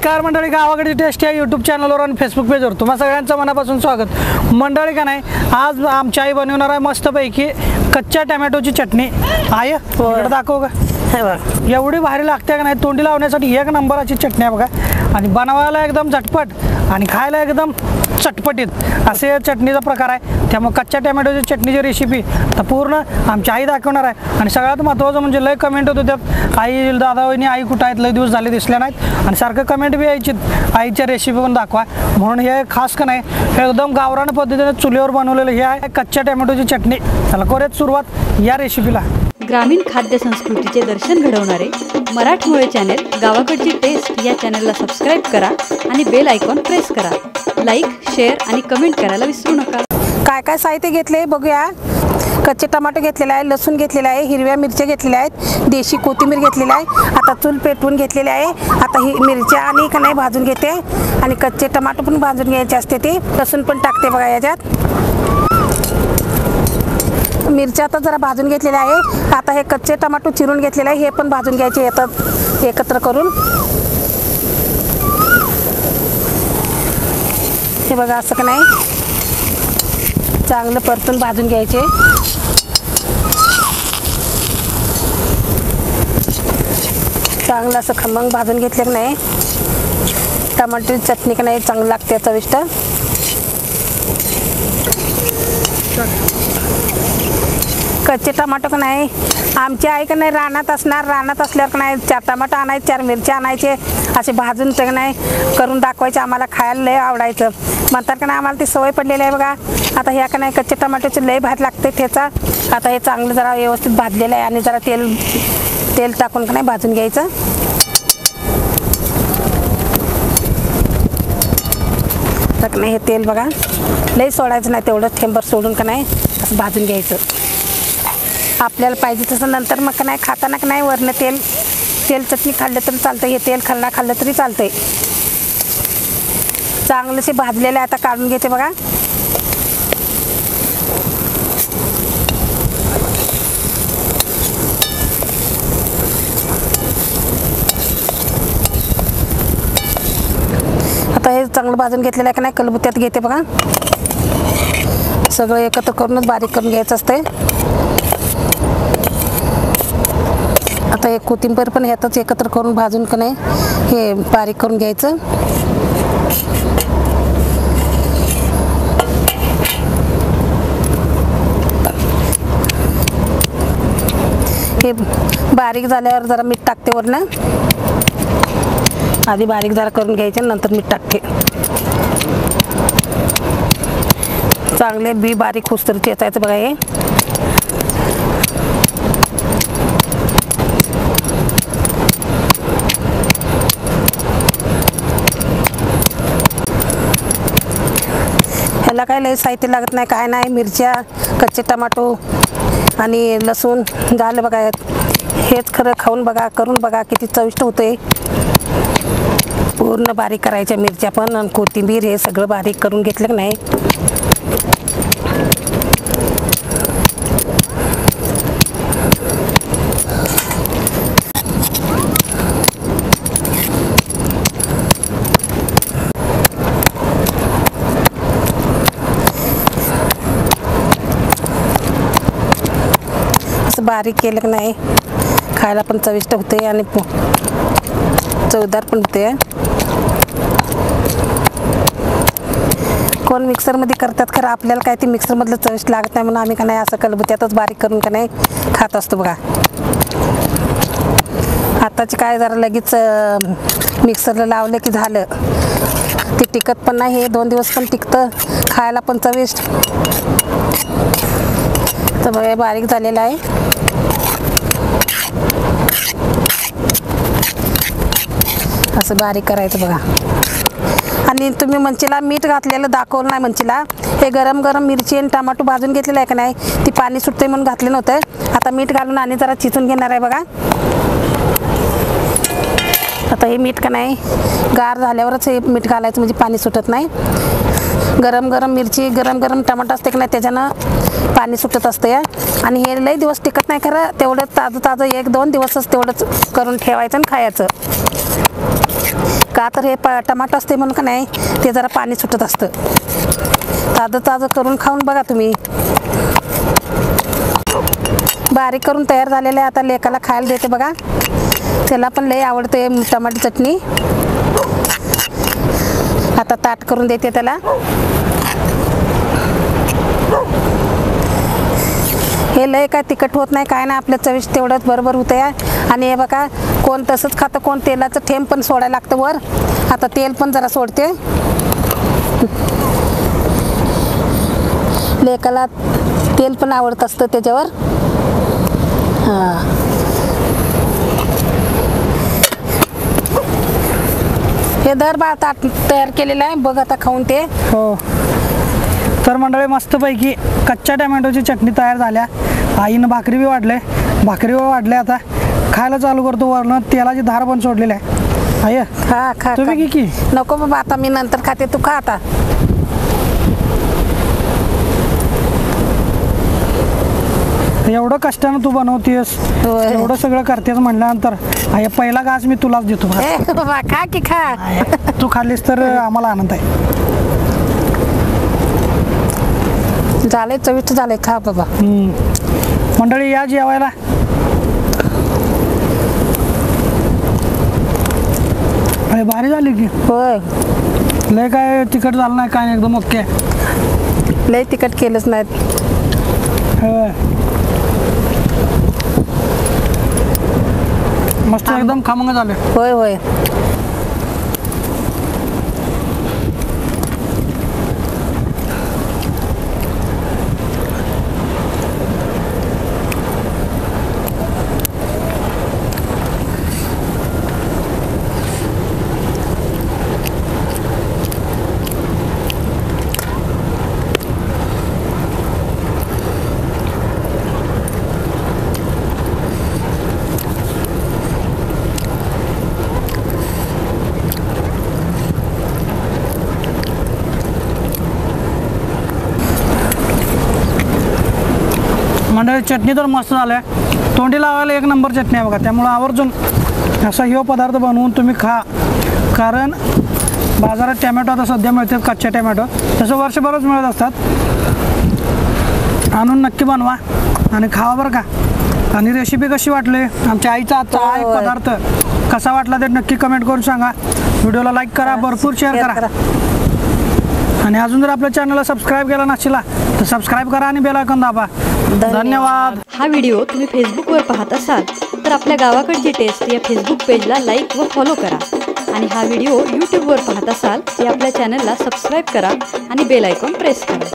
नमस्कार मंडळी, गावाकडची टेस्ट या यूट्यूब चॅनलवर आणि फेसबुक पेजवर तुम्हा सगळ्यांचं मनापासून स्वागत। मंडळी का नाही, आज आमची आई बनवणार आहे मस्तपैकी कच्च्या टोमॅटोची चटणी। आय इकडे दाखव का, हे बघ एवढी भारी लागते का नाही, तोंडी लावण्यासाठी एक नंबराची चटणी आहे बघा। आणि बनवायला एकदम झटपट आणि खायला एकदम चटपटीत असे चटणीचा प्रकार आहे। त्यामुळे कच्च्या टोमॅटोची चटणीची रेसिपी तर पूर्ण आमची आई दाखवणार आहे। आणि सगळ्यात महत्त्वाचं म्हणजे लय कमेंट होत होत्या, आई दादा वहिनी आई कुठं आहेत, लय दिवस झाले दिसल्या नाहीत आणि सारखं कमेंट बी यायची आईच्या रेसिपी पण दाखवा। म्हणून हे खास का नाही एकदम गावरान पद्धतीने चुलीवर बनवलेलं हे आहे कच्च्या टोमॅटोची चटणी। चला करूयात सुरुवात या रेसिपीला। ग्रामीण खाद्य संस्कृतीचे दर्शन घडवणारे मराठमोळे चॅनल गावाकडची टेस्ट या चॅनलला सबस्क्राईब करा आणि बेल आयकॉन प्रेस करा। लाईक, शेअर आणि कमेंट करायला विसरू नका। काय काय साहित्य घेतले बघूया। कच्चे टमाटे घेतलेले आहे, लसूण घेतलेला आहे, हिरव्या मिरच्या घेतलेल्या आहेत, देशी कोथिंबीर घेतलेली आहे। आता चूल पेटवून घेतलेली आहे। आता ही मिरच्या आणि कणाई भाजून घेते आणि कच्चे टमाटे पण भाजून घ्यायचे असते ते। लसूण पण टाकते बघा याच्यात। मिरच्या आता जरा भाजून घेतलेल्या आहे। आता हे कच्चे टमाटो चिरून घेतलेले आहे, हे पण भाजून घ्यायचे येतात एकत्र करून। हे बघा असं का नाही चांगलं परतून भाजून घ्यायचे। चांगलं असं खमंग भाजून घेतलं की नाही टमाटरची चटणी का नाही चांगली लागते चविष्ट। कच्चे टमाटो का नाही आमची आई का नाही रानात असणार, रानात असल्यावर का नाही 4 टमाटर आणायचे, 4 मिरच्या आणायचे, असे भाजून ते नाही करून दाखवायचे। आम्हाला खायला लय आवडायचं म्हणतात का नाही, आम्हाला ती सवय पडलेली आहे बघा। आता ह्या का नाही कच्चे टमाटोचे लय भात लागते ठेचा। आता हे चांगलं जरा व्यवस्थित भाजलेलं आहे आणि जरा तेल टाकून का नाही भाजून घ्यायचं। तर नाही हे तेल बघा लय सोडायचं नाही, तेवढं थेंबर सोडून का नाही असं भाजून घ्यायचं। आपल्याला पाहिजे तसं नंतर मग का नाही खाताना का नाही वरनं तेल चटणी खाल्लं तरी चालतं, हे तेल खाल्लं तरी चालतंय। चांगलेसे भाजलेले आता काढून घेते बघा। आता हे चांगलं भाजून घेतलेलं आहे का नाही कलबुत्यात घेते बघा। सगळं एकत्र करूनच बारीक करून घ्यायचं असते। आता एक कोथिंबीर पण ह्यातच एकत्र करून भाजून का नाही हे बारीक करून घ्यायचं। हे बारीक झाल्यावर जरा मीठ टाकते वरनं, आधी बारीक जरा करून घ्यायचे नंतर मीठ टाकते। चांगले बी बारीक होस्तरी चेचायचं बघा। हे ह्याला काय लय साहित्य लागत नाही, काय नाही, मिरच्या, कच्चे टमाटो आणि लसूण झालं बघा। हेच खरं खाऊन बघा, करून बघा किती चविष्ट होते। पूर्ण बारीक करायच्या मिरच्या पण आणि कोथिंबीर हे सगळं बारीक करून घेतलं की नाही असं बारीक केलं की नाही खायला पण चविष्ट होते आणि चवदार पण होते। कोण मिक्सरमध्ये करतात, खरं आपल्याला काय ते मिक्सरमधलं चविष्ट लागत नाही म्हणून आम्ही का नाही असं कलबुत्यातच बारीक करून का नाही खात असतो बघा। आताचे काय जरा लगेच मिक्सरला लावलं की झालं, ते टिकत पण नाही, हे 2 दिवस पण टिकतं, खायला पण चविष्ट। तर बघा बारीक झालेलं आहे। असं बारीक करायचं बघा। आणि तुम्ही मंचीला मीठ घातलेलं दाखवलं नाही मंचीला, हे गरम गरम मिरची आणि टमाटो भाजून घेतलेलं आहे का नाही ती पाणी सुटते म्हणून घातलं नव्हतं। आता मीठ घालून आणि जरा चिचून घेणार आहे बघा। आता हे मीठ का नाही गार झाल्यावरच हे मीठ घालायचं म्हणजे पाणी सुटत नाही। गरम गरम मिरची, गरम गरम टमाटर असते की नाही त्याच्यानं पाणी सुटत असते। आणि हे लई दिवस टिकत नाही, खरं तेवढं ताजं 1-2 दिवसच तेवढंच करून ठेवायचं आणि खायचं। का तर हे टमाटर असते म्हणून का नाही ते जरा पाणी सुटत असतं. ताजं ताजं करून खाऊन बघा तुम्ही. बारीक करून तयार झालेलं आहे. आता लेकाला खायला देते बघा. त्याला पण लय आवडते टमाटर चटणी. आता ताट करून देते त्याला. हे लय काय तिखट होत नाही काय नाही, आपल्या चविष्ट तेवढंच बरोबर होतं आहे. आणि हे बघा कोण तसंच खातं, कोण तेलाचं थेंब पण सोडायला लागतं वर. आता तेल पण जरा सोडते. लेकाला तेल पण आवडत असतं त्याच्यावर. हां, हे दर बा ताट तयार केलेलं आहे बघ आता खाऊन ते. हो. तर मंडळी मस्तपैकी कच्च्या टमॅटोची चटणी तयार झाल्या. आईनं भाकरी बी वाढले. आता खायला चालू करतो. वरनं तेलाची धार पण सोडलेली आहे. आय खा खा तुम्ही की नको बाबा, आता मी नंतर खाते, तू खा आता. एवढं कष्टानं तू बनवतेस, होय. एवढं सगळं करतेस म्हणल्यानंतर आय पहिला घास मी तुलाच देतो. ए बाबा खा की खा. आय, तू खाल्लीस तर आम्हाला आनंद आहे. झाले चविष्ट झाले, खा बाबा. मंडळी या जेवायला. अरे भारी झाली की. होय, लय काय तिखट झालं नाही, काय नाही, एकदम ओके. लय तिखट केलंच नाही. होय. मस्त एकदम खमंग झाले. होय होय. मंडळी चटणी तर मस्त झालं. तोंडी लावायला एक नंबर चटणी आहे बघा. त्यामुळं आवर्जून असा ह्यो पदार्थ बनवून तुम्ही खा. कारण बाजारात टॅमॅटो आता सध्या मिळतात कच्चे टॅमॅटो, तसं वर्षभरच मिळत असतात. आणून नक्की बनवा आणि खावा बरं का. आणि रेसिपी कशी वाटली, आमच्या आईचा आजचा हा एक पदार्थ कसा वाटला ते नक्की कमेंट करून सांगा. व्हिडिओला लाईक करा, भरपूर शेअर करा. आणि अजून जर आपल्या चॅनलला सबस्क्राईब केला नसेल तर सबस्क्राईब करा आणि बेल आयकॉन दाबा. धन्यवाद. हा व्हिडिओ तुम्ही फेसबुकवर पाहत असाल तर आपल्या गावाकडची टेस्ट या फेसबुक पेजला लाईक व फॉलो करा. आणि हा व्हिडिओ यूट्यूबवर पाहत असाल तर आपल्या चॅनलला सबस्क्राईब करा आणि बेल आयकॉन प्रेस करा.